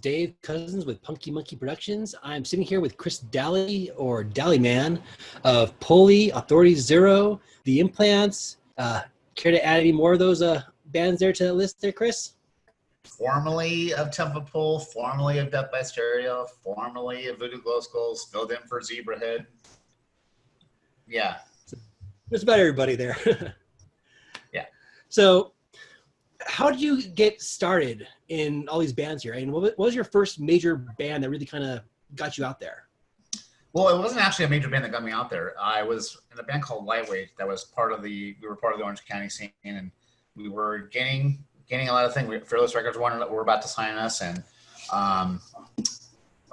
Dave Cousins with Punky Monkey Productions. I'm sitting here with Chris Dalley, or Dalleyman, of Pulley, Authority Zero, The Implants. Care to add any more of those bands there to the list there, Chris? Formerly of Temple Pull, formerly of Death by Stereo, formerly of Voodoo Glow Skulls, filled in for Zebrahead. Yeah. Just about everybody there. Yeah. So how did you get started in all these bands here? And what was your first major band that really kind of got you out there? Well, it wasn't actually a major band that got me out there. I was in a band called Lightweight that was we were part of the Orange County scene, and we were gaining a lot of things. Fearless Records were about to sign us, and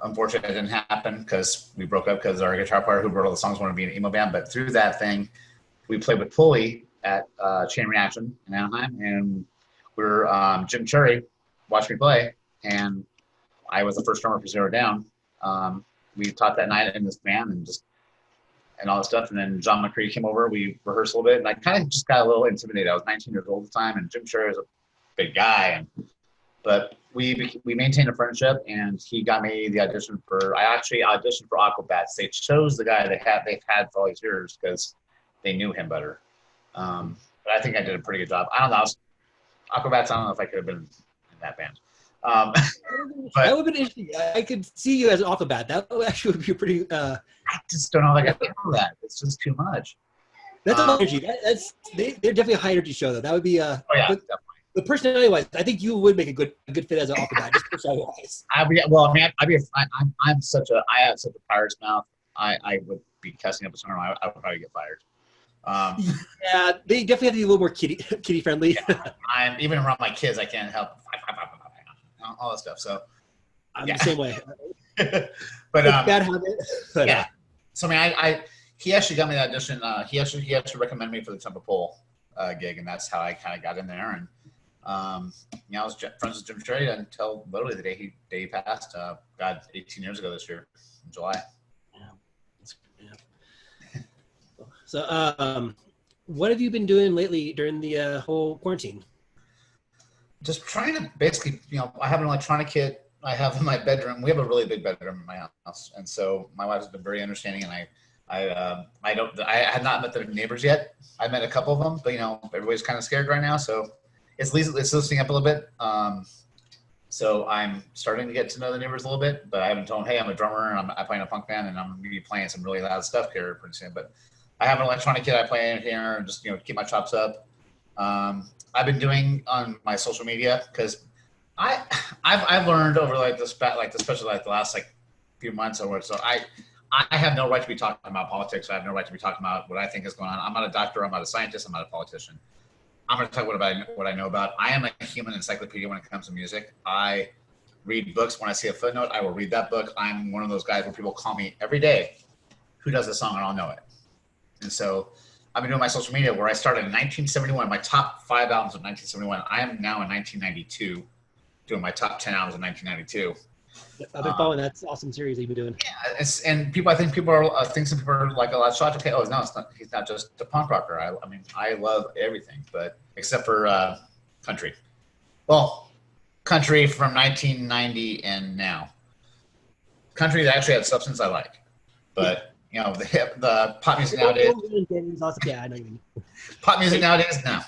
unfortunately it didn't happen because we broke up because our guitar player who wrote all the songs wanted to be an emo band. But through that thing, we played with Pulley at Chain Reaction in Anaheim, and we were Jim Cherry watched me play, and I was the first drummer for Zero Down. We taught that night in this band and all this stuff, and then John McCree came over. We rehearsed a little bit, and I kind of just got a little intimidated. I was 19 years old at the time, and Jim Cherry was a big guy, but we maintained a friendship, and he got me the audition for. I actually auditioned for Aquabats. They chose the guy they've had for all these years because they knew him better. But I think I did a pretty good job. I don't know. Aquabats, I don't know if I could have been in that band. But that would have been interesting. I could see you as an Aquabat. That actually would be pretty. I just don't know if I can handle that. It's just too much. That's energy. They're definitely a high energy show, though. That would be. Oh yeah, definitely. The personality-wise, I think you would make a good fit as an Aquabat, just personality-wise. I have such a pirate's mouth. I would be cussing up a storm. I would probably get fired. Yeah, they definitely have to be a little more kitty friendly. Yeah, I'm even around my kids. I can't help all that stuff. So I'm the same way. But bad habit. But, yeah. So I mean, he actually got me the audition. He actually recommended me for the Temple Pull gig, and that's how I kind of got in there. And I was friends with Jim Cherry until literally the day he passed. 18 years ago this year, in July. Yeah. So, what have you been doing lately during the whole quarantine? Just trying to basically, I have an electronic kit I have in my bedroom. We have a really big bedroom in my house, and so my wife has been very understanding. And I had not met the neighbors yet. I met a couple of them, but everybody's kind of scared right now, so it's loosening up a little bit. So I'm starting to get to know the neighbors a little bit, but I haven't told them, hey, I'm a drummer and I play in a punk band, and I'm going to be playing some really loud stuff here pretty soon. But I have an electronic kit I play in here and just keep my chops up. I've been doing on my social media because I've learned over especially the last few months or so. I have no right to be talking about politics. I have no right to be talking about what I think is going on. I'm not a doctor. I'm not a scientist. I'm not a politician. I'm going to talk about what I know about. I am a human encyclopedia when it comes to music. I read books. When I see a footnote, I will read that book. I'm one of those guys where people call me every day, who does this song, and I'll know it. And so I've been doing my social media where I started in 1971, my top 5 albums of 1971. I am now in 1992 doing my top 10 albums of 1992. I've been following that awesome series you've been doing. Yeah, and I think people are like a lot shocked. Okay, no, it's not. He's not just a punk rocker. I mean, I love everything, but except for country. Well, country from 1990 and now. Country that actually had substance I like, but the pop music nowadays. Yeah, I know you mean. Pop music nowadays, no.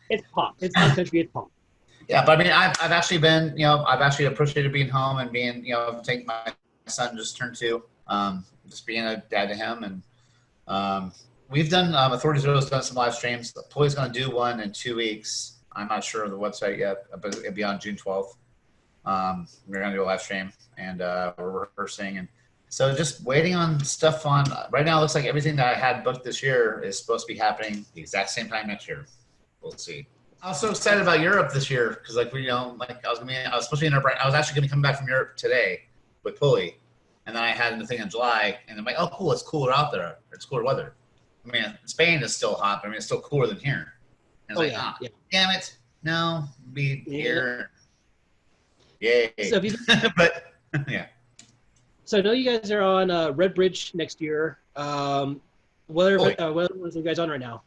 It's pop. It's not country. It's pop. Yeah, but I mean, I've actually been, I've actually appreciated being home and being, taking my son just turned 2, just being a dad to him. And we've done, Authority Zero has done some live streams. Pulley's going to do one in 2 weeks. I'm not sure of the website yet, but it'll be on June 12th. We're going to do a live stream, and we're rehearsing. And so just waiting on stuff on, right now it looks like everything that I had booked this year is supposed to be happening the exact same time next year. We'll see. I was so excited about Europe this year because, I was supposed to be in Europe. I was actually going to come back from Europe today with Pulley, and then I had the thing in July, and I'm like, oh, cool, it's cooler out there. It's cooler weather. I mean, Spain is still hot, but I mean, it's still cooler than here. And damn it, no, be here. Yay! So but yeah. So I know you guys are on Red Bridge next year. What are you guys on right now?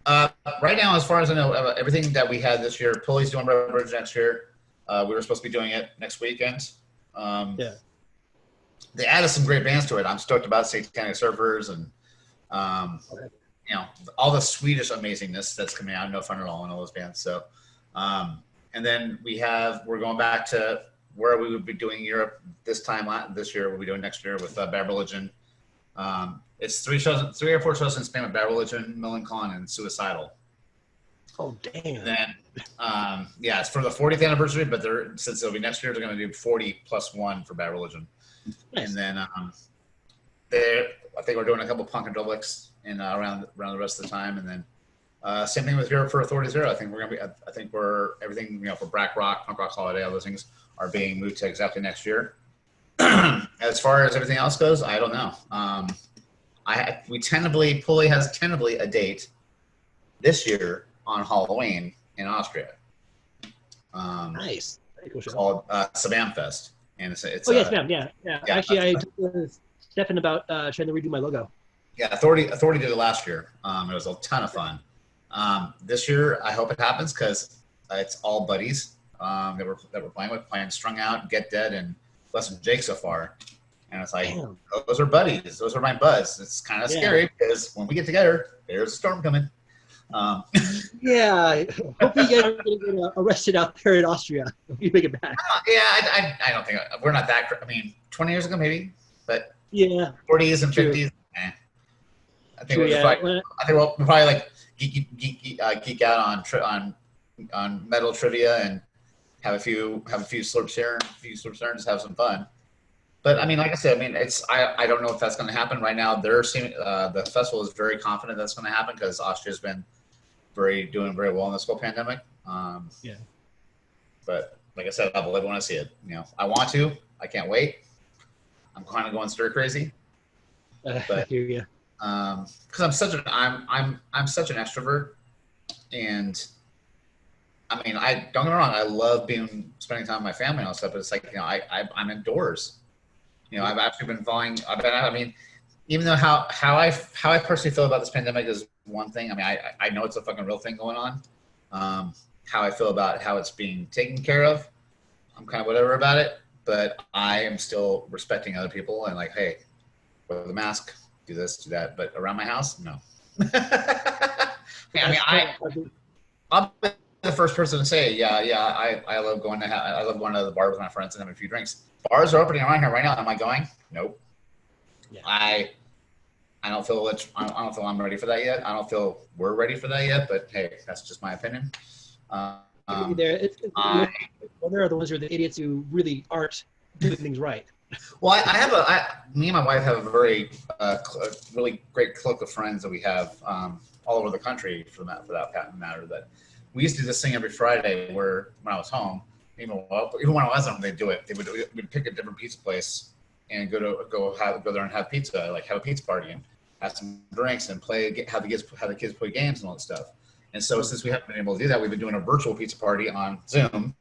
Right now, as far as I know, everything that we had this year, Pulley's doing Red Bridge next year. We were supposed to be doing it next weekend. Yeah. They added some great bands to it. I'm stoked about Satanic Surfers and all the Swedish amazingness that's coming out. No Fun at All and all those bands. So, and then we're going back to where we would be doing Europe this year. We'll be doing next year with Bad Religion. It's 3 or 4 shows in Spain with Bad Religion, Melanchon, and Suicidal. Oh, damn. And then, it's for the 40th anniversary, but since it'll be next year, they're going to do 40 plus 1 for Bad Religion. Nice. And then I think we're doing a couple punk and double-licks around the rest of the time. And then same thing with Europe for Authority Zero. I think everything, for Black Rock, Punk Rock Holiday, all those things are being moved to exactly next year. As far as everything else goes, I don't know. Pulley has tentatively a date this year on Halloween in Austria. Nice. Very cool show. Called Sabam Fest. And it's Sabam, yeah. Actually, I talked to Stefan about trying to redo my logo. Yeah, Authority did it last year. It was a ton of fun. This year, I hope it happens because it's all buddies that we're playing Strung Out, Get Dead, and Less Than Jake so far. And it's like, damn. Those are buddies. Those are my buds. It's kind of scary because when we get together, there's a storm coming. Hopefully you guys aren't going to get arrested out there in Austria if you make it back. I don't think we're not that. 20 years ago maybe, but 40s and 50s. I think we'll probably like geek out on metal trivia and have a few slurps here, a few slurps there, and just have some fun. But like I said, I don't know if that's going to happen right now. The festival is very confident that's going to happen because Austria's been doing very well in this whole pandemic. But like I said, I believe when I see it. I want to. I can't wait. I'm kind of going stir crazy. But because I'm such an extrovert, and don't get me wrong. I love spending time with my family and all stuff. But it's like I'm indoors. I've actually been following. Even though how I personally feel about this pandemic is one thing. I know it's a fucking real thing going on. How I feel about how it's being taken care of, I'm kind of whatever about it. But I am still respecting other people and like, hey, wear the mask, do this, do that. But around my house, no. I'll be the first person to say, I love going to the bar with my friends and having a few drinks. Bars are opening around here right now. Am I going? Nope. Yeah. I don't feel I'm ready for that yet. I don't feel we're ready for that yet. But hey, that's just my opinion. There are the ones who are the idiots who really aren't doing things right. Well, me and my wife have a very really great clique of friends that we have all over the country for that matter. That we used to do this thing every Friday where when I was home, even when I wasn't home, they'd do it. We'd pick a different pizza place and go there and have pizza, like have a pizza party and have some drinks and have the kids play games and all that stuff. And so since we haven't been able to do that, we've been doing a virtual pizza party on Zoom.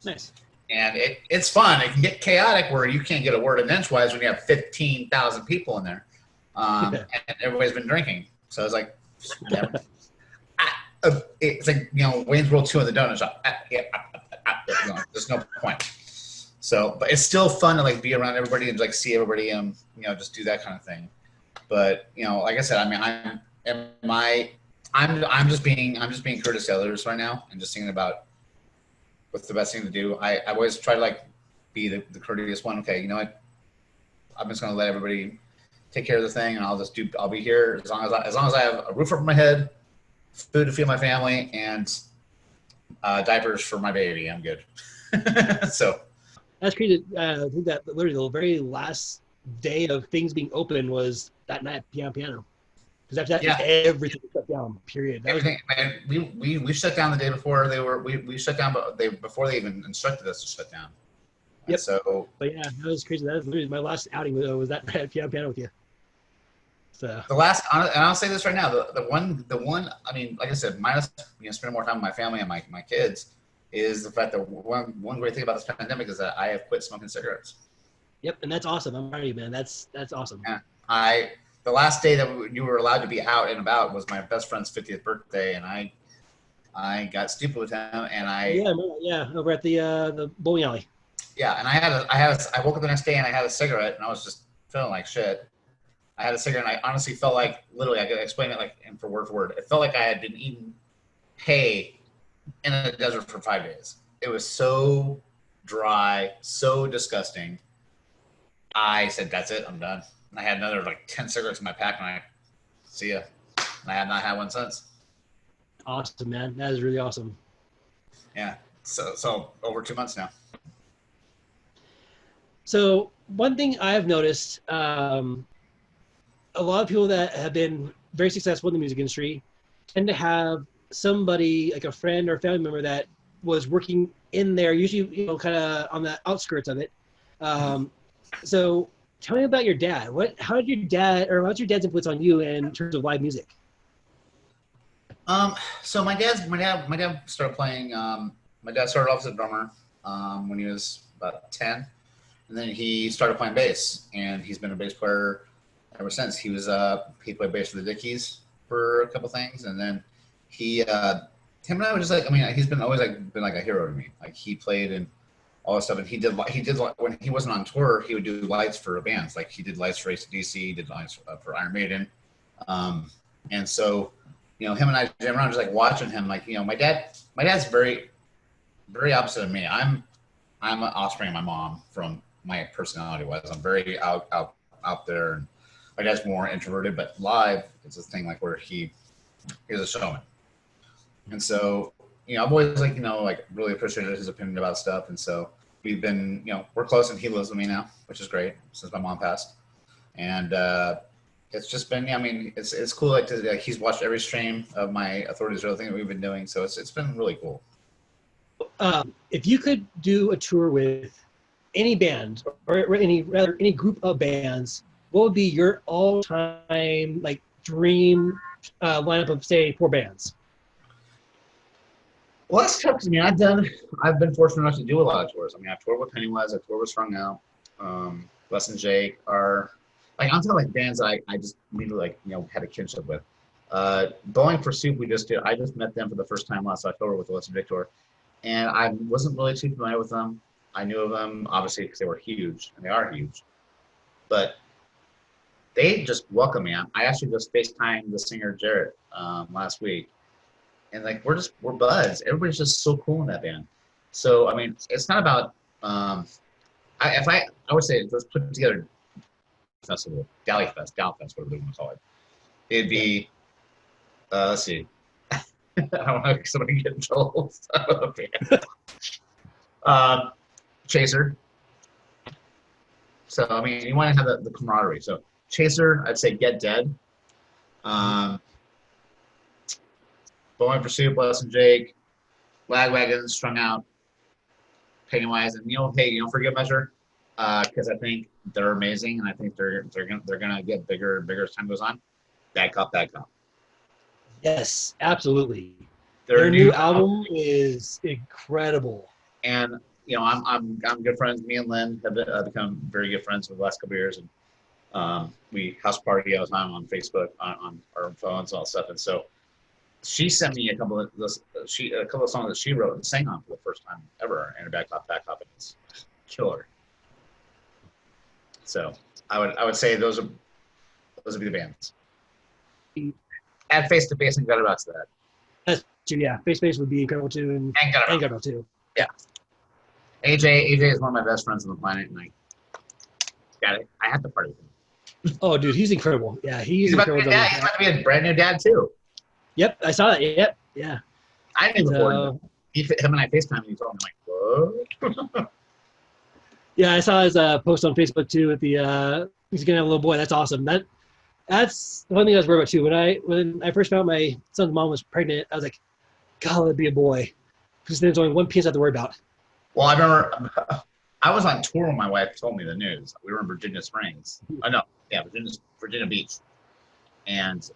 Nice. And it's fun. It can get chaotic where you can't get a word in edgewise when you have 15,000 people in there. And everybody's been drinking. So it's like, it's like, Wayne's World 2 in the donut shop. There's no point. So, but it's still fun to like be around everybody and like see everybody and, just do that kind of thing. But, like I said, I'm just being courteous to others right now and just thinking about what's the best thing to do. I always try to like be the courteous one. Okay, you know what? I'm just going to let everybody take care of the thing, and I'll be here as long as I have a roof over my head, food to feed my family, and diapers for my baby. I'm good. So that's crazy. I think that literally the very last day of things being open was that night at Piano. Because after that, everything shut down. Period. Everything, man. We shut down the day before we shut down, before they even instructed us to shut down. Yep. So, but yeah, that was crazy. That was literally my last outing. Was that night at Piano with you? So the last, and I'll say this right now, the one. Like I said, minus spending more time with my family and my kids, is the fact that one great thing about this pandemic is that I have quit smoking cigarettes. Yep, and that's awesome. I'm proud of you, man. That's awesome. Yeah, the last day that you were allowed to be out and about was my best friend's 50th birthday, and I I got stupid with him, and Oh, yeah, I remember, yeah, over at the bowling alley. yeah, and I woke up the next day and I had a cigarette, and I was just feeling like shit. I had a cigarette, and I honestly felt like, literally, I could explain it like for word. It felt like I had been eating hay in the desert for 5 days. It was so dry, so disgusting. I said, "That's it, I'm done." And I had another like 10 cigarettes in my pack, and I see ya. And I have not had one since. Awesome, man. That is really awesome. Yeah. So over 2 months now. So one thing I've noticed, a lot of people that have been very successful in the music industry tend to have somebody like a friend or family member that was working in there, usually kind of on the outskirts of it. So tell me about your dad. How did your dad, or what's your dad's influence on you in terms of live music? So my dad started playing. My dad started off as a drummer when he was about 10, and then he started playing bass, and he's been a bass player ever since. He played bass for the Dickies for a couple things, and then him and I were just like, I mean, he's been always been like a hero to me. Like he played and all this stuff, and he did when he wasn't on tour, he would do lights for bands. Like he did lights for AC/DC, he did lights for Iron Maiden, and so him and I jam around just like watching him. Like my dad's very very opposite of me. I'm an offspring of my mom from my personality wise. I'm very out there, and my dad's more introverted, but live it's a thing like where he's a showman. And so, I've always like really appreciated his opinion about stuff. And so we've been, we're close, and he lives with me now, which is great since my mom passed. And it's just been, I mean, it's cool. He's watched every stream of my Authority Zero thing that we've been doing. So it's been really cool. If you could do a tour with any band or any group of bands, what would be your all-time like dream lineup of say 4 bands? Well, that's tough because I've been fortunate enough to do a lot of tours. I mean, I've toured with Pennywise, I've toured with Strung Out, Les and Jake are like I'm talking like bands that I just really had a kinship with. Bowling for Soup, I just met them for the first time last October with Les and Victor, and I wasn't really too familiar with them. I knew of them obviously because they were huge, and they are huge, but they just welcome me. I actually just FaceTimed the singer Jarrett last week. And like we're buds. Everybody's just so cool in that band. So I mean, it's not about. I would say let's put together a festival, Dalley Fest, whatever they want to call it. It'd be, let's see. I don't want to somebody get in trouble. Chaser. So I mean, you want to have the camaraderie. So Chaser, I'd say Get Dead. Bowling for Soup, Les and Jake, Lagwagon, Strung Out, Pennywise, and hey, for good measure, because I think they're amazing, and I think they're gonna get bigger and bigger as time goes on. Bad Cop, Bad Cop. Yes, absolutely. Their new album is incredible. And I'm good friends. Me and Lynn have become very good friends for the last couple of years, and we house party all the time on Facebook, on our phones, and all that stuff, and so. She sent me a couple of songs that she wrote and sang on for the first time ever, and Bad Cop, and it's killer. So I would say those would be the bands. Add Face to Face and Gutterbox to that. That's true, yeah. Face to Face would be incredible too, and Gutterbox too. Yeah. AJ is one of my best friends on the planet, and I have to party with him. Oh, dude, he's incredible. Yeah, he's incredible. He's about to be a brand new dad too. Yep, I saw that. Yep, yeah. I didn't record him and I FaceTime and he told me what? Yeah, I saw his post on Facebook too with the he's gonna have a little boy. That's awesome. That's the one thing I was worried about too. When I first found my son's mom was pregnant, I was like, God, it'd be a boy. Because there's only one piece I have to worry about. Well, I remember I was on tour when my wife told me the news. We were in Virginia Springs. Virginia Beach. And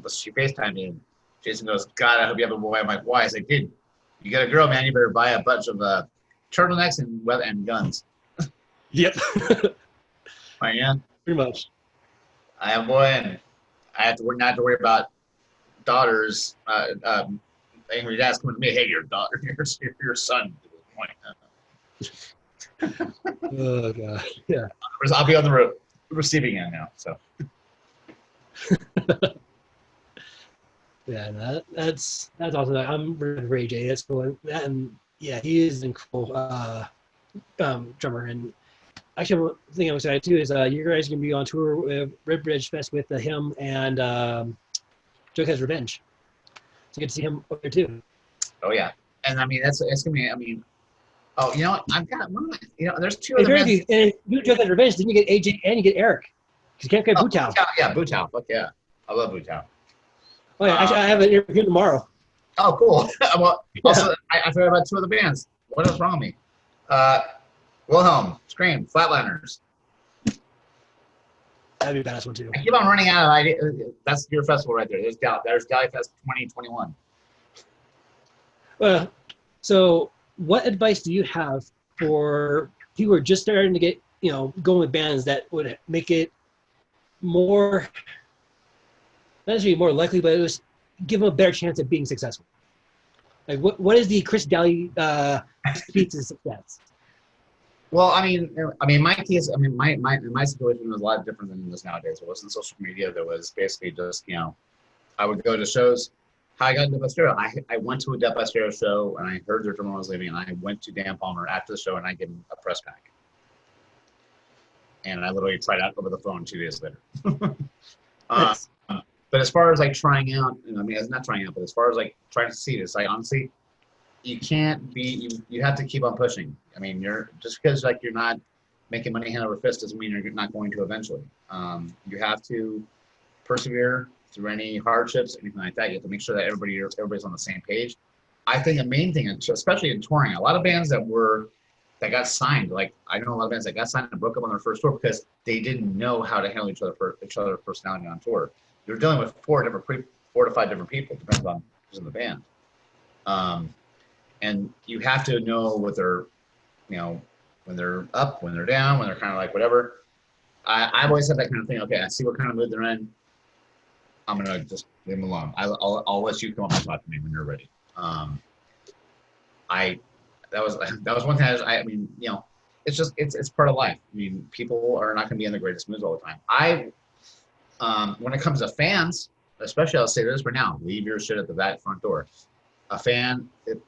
she FaceTimed me, and Jason goes, God, I hope you have a boy. I'm like, why? I said, dude, you got a girl, man. You better buy a bunch of turtlenecks and guns. Yep. Right, yeah. Pretty much. I have a boy, and I have to not to worry about daughters angry dad's coming to me, hey, your daughter, your son. Oh god, yeah. I'll be on the receiving end now. So. Yeah, that's awesome. I'm rooting for AJ. That's cool. And yeah, he is an incredible drummer. And actually, one thing I'm excited too is you guys are gonna be on tour with Red Bridge Fest with him and Joke Has Revenge. So get to see him up there too. Oh yeah, and I mean it's gonna be. I mean, oh, you know what? I've got one. There's two If other you're bands. if you Joke Has Revenge, then you get AJ and you get Eric. Because you can't get Butao. Yeah, Butao. Fuck yeah, I love Butao. Oh yeah, actually, I have an interview tomorrow. Oh, cool. Well, also, I forgot about two other bands. What is wrong with me? Wilhelm, Scream, Flatliners. That'd be a badass one too. I keep on running out of ideas. That's your festival right there. There's Dalley Fest 2021. So what advice do you have for people who are just starting to get, going with bands that would make it more, not necessarily more likely, but it was give them a better chance at being successful? Like what is the Chris Dalley speed to success? Well, I mean, my case, my situation was a lot different than this nowadays. It wasn't social media. There was basically just, I would go to shows. How I got into Death by Stereo, I went to a Death by Stereo show and I heard their drummer was leaving, and I went to Dan Palmer after the show and I gave him a press pack. And I literally tried out over the phone 2 days later. Nice. But as far as like trying out, it's not trying out, but as far as like trying to see this, like honestly, you can't be, you have to keep on pushing. I mean, just because like you're not making money hand over fist doesn't mean you're not going to eventually. You have to persevere through any hardships, anything like that. You have to make sure that everybody's on the same page. I think the main thing, especially in touring, a lot of bands that got signed, like I know a lot of bands that got signed and broke up on their first tour because they didn't know how to handle each other's personality on tour. You're dealing with 4 to 5 different people, depends on who's in the band. And you have to know what they're, when they're up, when they're down, when they're kind of like whatever. I've always had that kind of thing. Okay, I see what kind of mood they're in. I'm gonna just leave them alone. I'll let you come up and talk to me when you're ready. That was one thing. It's part of life. I mean, people are not gonna be in the greatest moods all the time. When it comes to fans, especially, I'll say this for now: leave your shit at the back front door. A fan, it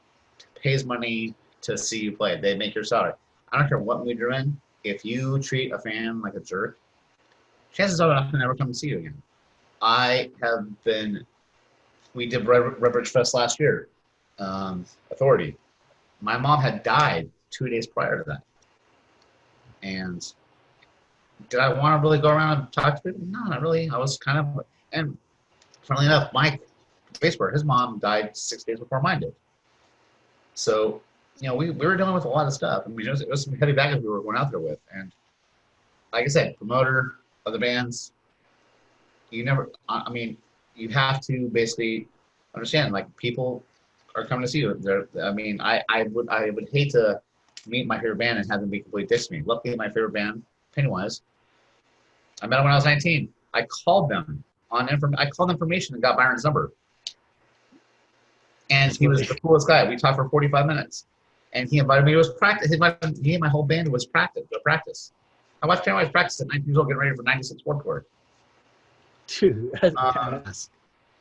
pays money to see you play. They make your salary. I don't care what mood you're in. If you treat a fan like a jerk, chances are they're not going to ever come and see you again. We did Red Bridge Fest last year, Authority. My mom had died 2 days prior to that. And did I want to really go around and talk to people? No, not really. I was kind of, and funnily enough, Mike, bass player, his mom died 6 days before mine did. So, we were dealing with a lot of stuff. I mean, it was some heavy baggage we were going out there with. And like I said, promoter of the bands, you have to basically understand, like, people are coming to see you. I would hate to meet my favorite band and have them be complete dicks to me. Luckily, my favorite band, Pennywise, I met them when I was 19. I called them information and got Byron's number. And he was the coolest guy. We talked for 45 minutes. And he invited me to his practice. He and my whole band was practice. I watched Pennywise practice at 19 years old, getting ready for 96 Warped Tour. Dude, that's badass.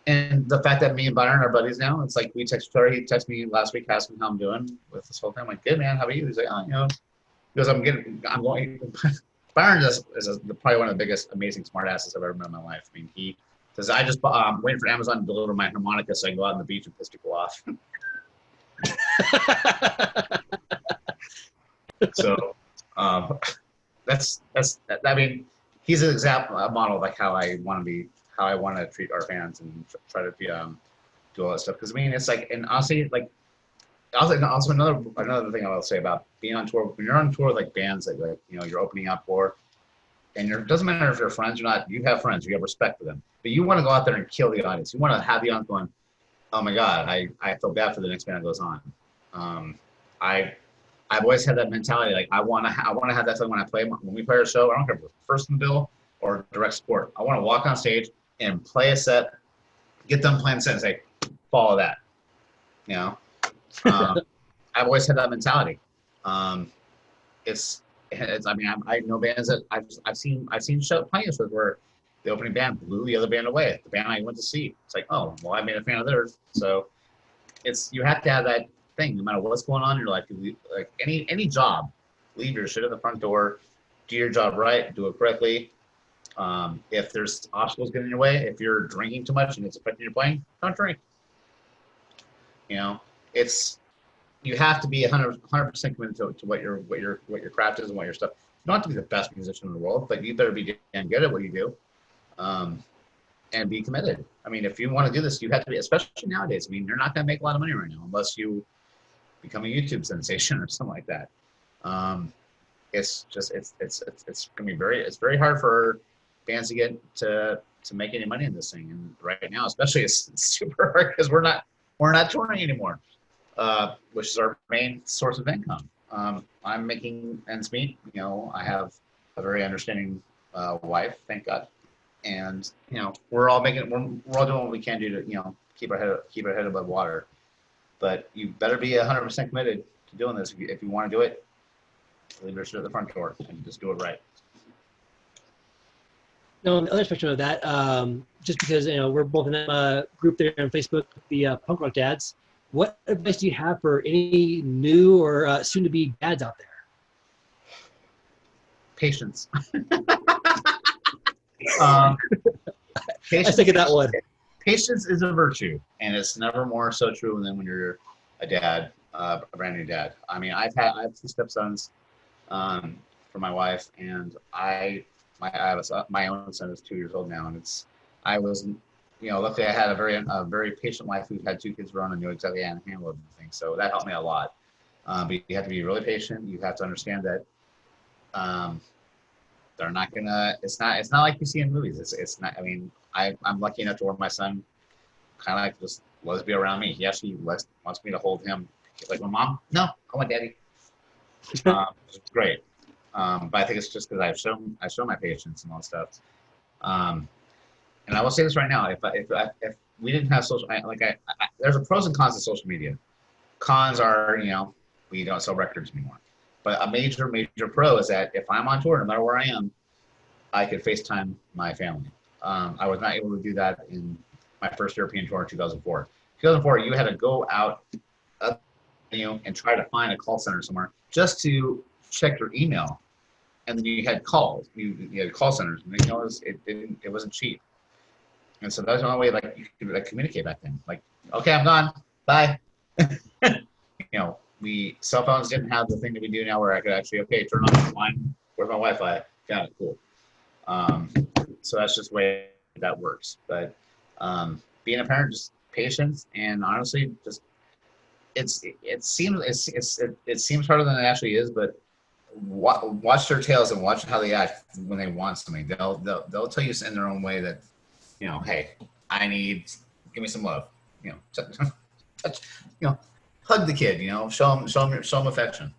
And the fact that me and Byron are buddies now, it's like we text each other. He texted me last week asking how I'm doing with this whole thing. I'm like, good, man. How about you? He's like, he goes, I'm going. Byron is probably one of the biggest, amazing smartasses I've ever met in my life. I mean, he says, I just waiting for Amazon to deliver my harmonica so I can go out on the beach and piss people off. So I mean, he's an example, a model of like how I want to treat our fans and try to be do all that stuff. Because I mean, it's like, and honestly, like, also another thing I will say about being on tour. When you're on tour with like bands that you're opening up for, and it doesn't matter if you're friends or not. You have friends, you have respect for them, but you want to go out there and kill the audience. You want to have the audience going, oh my God, I feel bad for the next band that goes on. I've always had that mentality. Like I want to have that feeling when we play our show. I don't care if it's first in the bill or direct support. I want to walk on stage and play a set, get them playing a set and say, follow that. You know, I've always had that mentality. I mean, I know bands that I've seen plenty of shows where the opening band blew the other band away. The band I went to see. It's like, oh, well, I made a fan of theirs. So you have to have that thing, no matter what's going on in your life. Like any job, leave your shit at the front door. Do your job right. Do it correctly. If there's obstacles getting in your way, if you're drinking too much and it's affecting your playing, don't drink. You know, you have to be 100% committed to what your craft is and what your stuff. You don't have to be the best musician in the world, but you better be damn good at what you do, and be committed. I mean, if you want to do this, you have to be, especially nowadays. I mean, you're not going to make a lot of money right now unless you become a YouTube sensation or something like that. It's going to be very hard for bands to get to make any money in this thing. And right now, especially, it's super hard because we're not touring anymore. Which is our main source of income. I'm making ends meet. You know, I have a very understanding wife, thank God, and you know, we're all doing what we can do to keep our head above water. But you better be 100% committed to doing this if you want to do it. Leave your shit at the front door and just do it right. No, on the other spectrum of that, just because we're both in a group there on Facebook, the Punk Rock Dads. What advice do you have for any new or soon-to-be dads out there? Patience. I think of that one. Patience is a virtue, and it's never more so true than when you're a dad, a brand new dad. I mean, I have 2 stepsons for my wife, and my own son is 2 years old now, and luckily I had a very patient wife who had 2 kids grown and knew exactly how to handle everything. So that helped me a lot. But you have to be really patient. You have to understand that they're not gonna. It's not like you see in movies. It's not. I mean, I'm lucky enough to where my son kind of like just loves to be around me. He actually wants me to hold him. Like my mom, no, call my daddy. It's great. But I think it's just because I show my patience and all that stuff. And I will say this right now: if we didn't have social, there's a pros and cons to social media. Cons are, we don't sell records anymore. But a major pro is that if I'm on tour, no matter where I am, I could FaceTime my family. I was not able to do that in my first European tour in 2004. 2004, you had to go out, and try to find a call center somewhere just to check your email, and then you had calls. You had call centers, and it wasn't cheap. And so that was the only way you could communicate back then. Like, okay, I'm gone. Bye. Cell phones didn't have the thing that we do now where I could actually, turn on the line. Where's my Wi-Fi? Got it, cool. So that's just the way that works. But being a parent, just patience, and honestly, just it seems harder than it actually is. But watch their tails and watch how they act when they want something. They'll tell you in their own way that, hey, give me some love. Touch, hug the kid. Show them affection.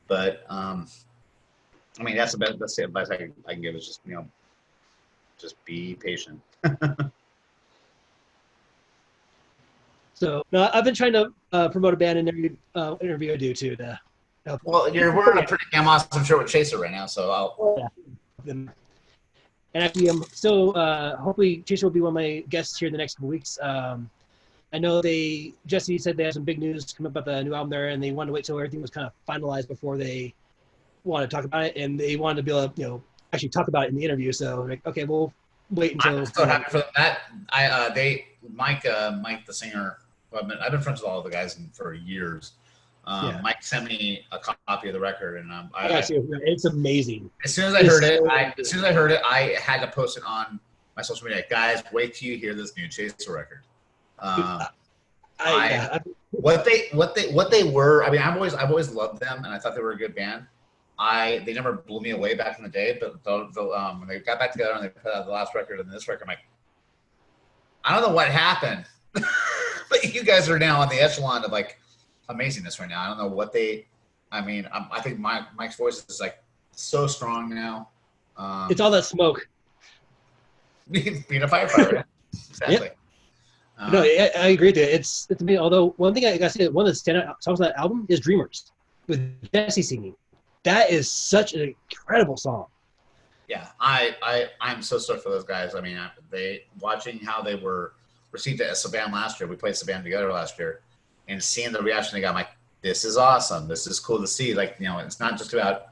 But that's the best advice I can give is just be patient. So I've been trying to promote a band in every interview I do too. Well, you're wearing a pretty damn awesome shirt with Chaser right now, so I'll. And actually, I'm still hopefully Chaser will be one of my guests here in the next couple weeks. I know Jesse said they have some big news coming up about the new album there, and they wanted to wait till everything was kind of finalized before they wanted to talk about it, and they wanted to be able to, actually talk about it in the interview. So, okay, we'll wait until. I'm so happy for that. Mike, the singer. I've been friends with all the guys for years. Mike sent me a copy of the record, and it's amazing. As soon as I heard it, I had to post it on my social media. Guys, wait till you hear this new Chaser record. What they were. I mean, I've always loved them, and I thought they were a good band. They never blew me away back in the day, but when they got back together and they put out the last record and this record, I'm like, I don't know what happened, but you guys are now on the echelon of amazingness right now. I don't know what I think Mike's voice is so strong now. It's all that smoke. Being a firefighter, exactly. No, I agree with you. It's to me. Although one thing I gotta say, one of the standout songs on that album is "Dreamers" with Jesse singing. That is such an incredible song. Yeah, I'm so stoked for those guys. I mean, they watching how they were received at Saban last year. We played Saban together last year, and seeing the reaction they got, I'm like, this is awesome. This is cool to see. Like, it's not just about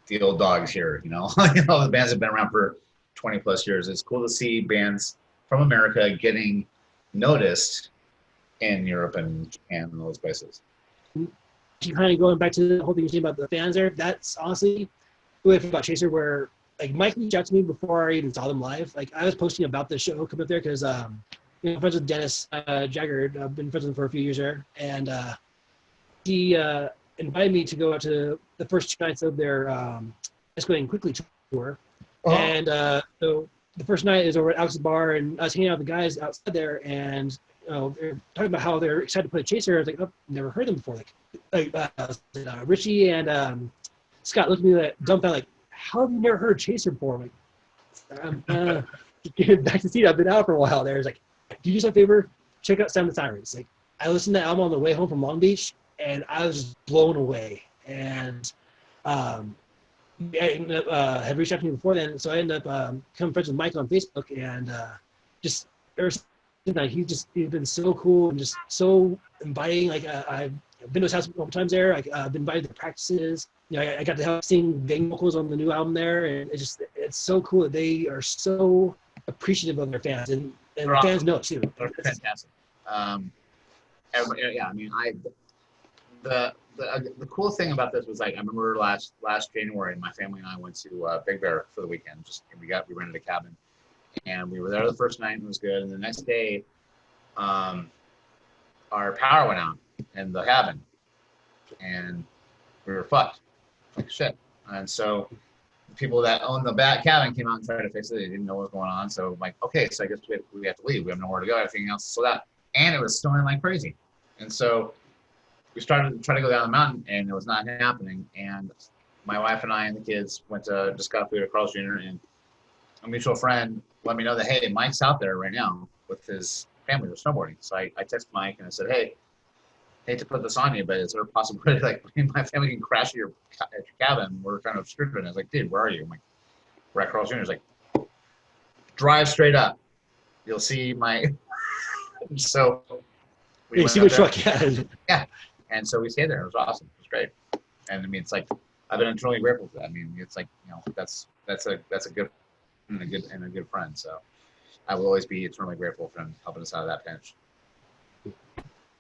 the old dogs here. The bands have been around for 20 plus years. It's cool to see bands from America getting noticed in Europe and Japan and those places. Kind of going back to the whole thing you're saying about the fans there. That's honestly the way I feel about Chaser, where like Mike reached out to me before I even saw them live. Like I was posting about the show coming up there because I'm friends with Dennis Jagger. I've been friends with him for a few years there, and he invited me to go out to the first 2 nights of their Let's Go and Quickly tour. Uh-huh. And so the first night is over at Alex's Bar, and I was hanging out with the guys outside there, and they're talking about how they're excited to play Chaser. I was like, oh, never heard them before. Like Richie and Scott looked at me like dumbfounded, like, how have you never heard Chaser before? I'm like, getting back to see it. I've been out for a while there. It's like, do you do us a favor? Check out Sound of Sirens. Like, I listened to that album on the way home from Long Beach, and I was just blown away. And I ended up, had reached out to me before then, so I ended up becoming friends with Mike on Facebook, and just ever since then, he's been so cool and just so inviting. Like I've been to his house a couple times there. I've been invited to practices. I got to help sing bang vocals on the new album there, and it's so cool that they are so appreciative of their fans, and fans know it too. They're fantastic. Yeah, I mean, the cool thing about this was, like, I remember last January, my family and I went to Big Bear for the weekend. We rented a cabin, and we were there the first night and it was good. And the next day, our power went out in the cabin, and we were fucked. Like shit. And so the people that owned the back cabin came out and tried to fix it. They didn't know what was going on. So I'm like, okay, so I guess we have to leave. We have nowhere to go. Everything else is sold out. And it was snowing like crazy. And so we started to try to go down the mountain, and it was not happening. And my wife and I and the kids went to just got food at Carl's Jr. and a mutual friend let me know that, hey, Mike's out there right now with his family. They're snowboarding. So I texted Mike and I said, hey, hate to put this on you, but is there a possibility like my family can crash at your cabin? We're kind of obscured. And I was like, dude, where are you? I'm like, we're at Carl's Jr. He's like, drive straight up. You'll see my. So we see the truck. Yeah. And so we stayed there. It was awesome. It was great. And I mean, it's like, I've been eternally grateful for that. I mean, it's like, that's a good and a good friend. So I will always be eternally grateful for him helping us out of that pinch.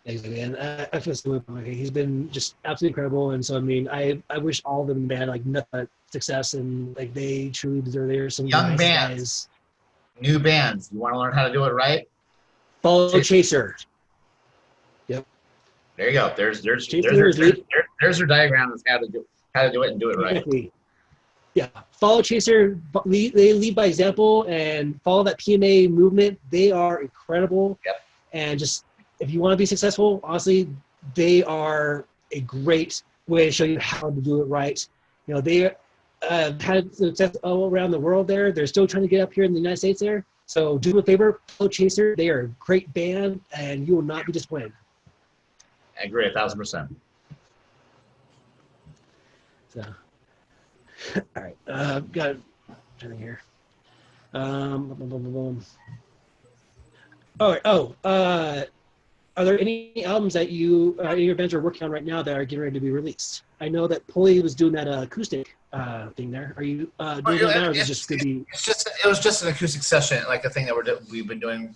Exactly, and I feel so much. He's been just absolutely incredible, and so I mean, I wish all of them band like nothing but success, and like they truly deserve. They're some young nice bands, guys. New bands. You want to learn how to do it right? Follow Chaser. Yep. There you go. There's their diagram of how to do it and do it right. Exactly. Yeah, follow Chaser. They lead by example and follow that PMA movement. They are incredible. Yep. And just if you want to be successful, honestly, they are a great way to show you how to do it right. They had success all around the world there. They're still trying to get up here in the United States there. So do me a favor, follow Chaser. They are a great band, and you will not be disappointed. I agree 1,000%. So, all right, got something here. Are there any albums that your bands are working on right now that are getting ready to be released? I know that Pulley was doing that acoustic thing there. Are you doing that now, or is it just going to be? It was just an acoustic session, like a thing that we've been doing.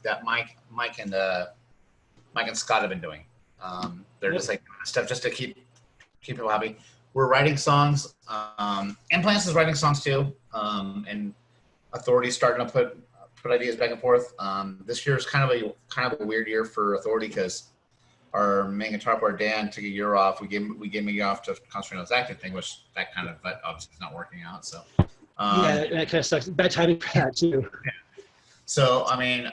That Mike and Scott have been doing. They're just like stuff just to keep people happy. We're writing songs. Implants is writing songs too, and Authority's starting to put ideas back and forth. This year is kind of a weird year for Authority because our main guitar player Dan took a year off. We gave him a year off to concentrate on his acting thing, which that kind of obviously is not working out. So yeah, that kind of sucks. Bad timing for that too. Yeah. So I mean,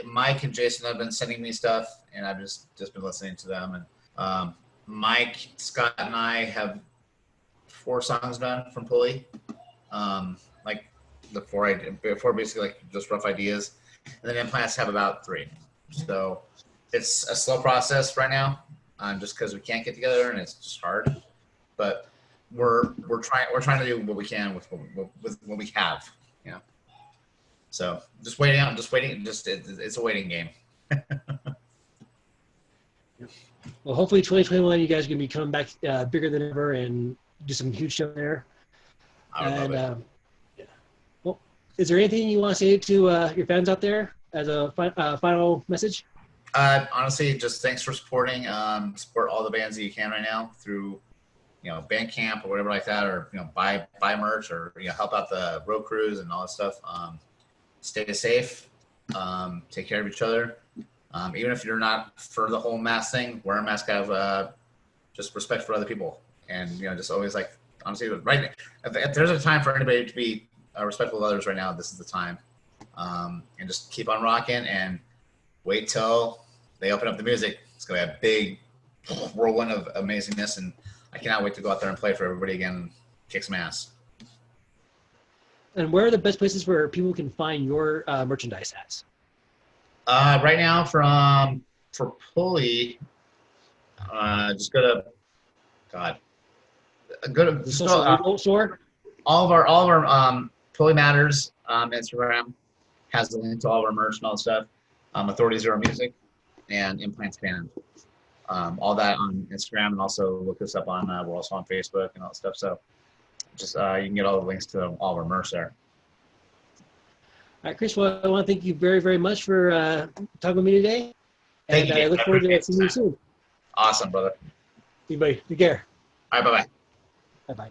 Mike and Jason have been sending me stuff, and I've just been listening to them. And Mike, Scott, and I have 4 songs done from Pulley. Like before basically like just rough ideas. and then implants have about 3. So it's a slow process right now, just because we can't get together and it's just hard. But we're trying to do what we can with what we have, you know. So just waiting. It's a waiting game. Well, hopefully 2021, you guys are going to be coming back bigger than ever and do some huge show there. I would love it. Yeah. Well, is there anything you want to say to your fans out there as a final message? Honestly, just thanks for supporting. Support all the bands that you can right now through, Bandcamp or whatever like that, or buy merch, or help out the road crews and all that stuff. Stay safe. Take care of each other. Even if you're not for the whole mask thing, wear a mask. Have just respect for other people, and just always honestly, right. If there's a time for anybody to be respectful of others right now, this is the time. And just keep on rocking and wait till they open up the music. It's gonna be a big whirlwind of amazingness, and I cannot wait to go out there and play for everybody again and kick some ass. And where are the best places where people can find your merchandise at? Right now, for Pulley, just go to The social store? All of our Pulley Matters Instagram has the link to all of our merch and all that stuff. Authority Zero Music and Implants Band. All that on Instagram, and also look us up on we're also on Facebook and all that stuff. So just you can get all the links to all of our merch there. All right, Chris, well, I want to thank you very, very much for talking with me today. Thank you, I look forward to seeing you soon. Awesome, brother. Everybody, take care. All right, bye-bye. Bye-bye.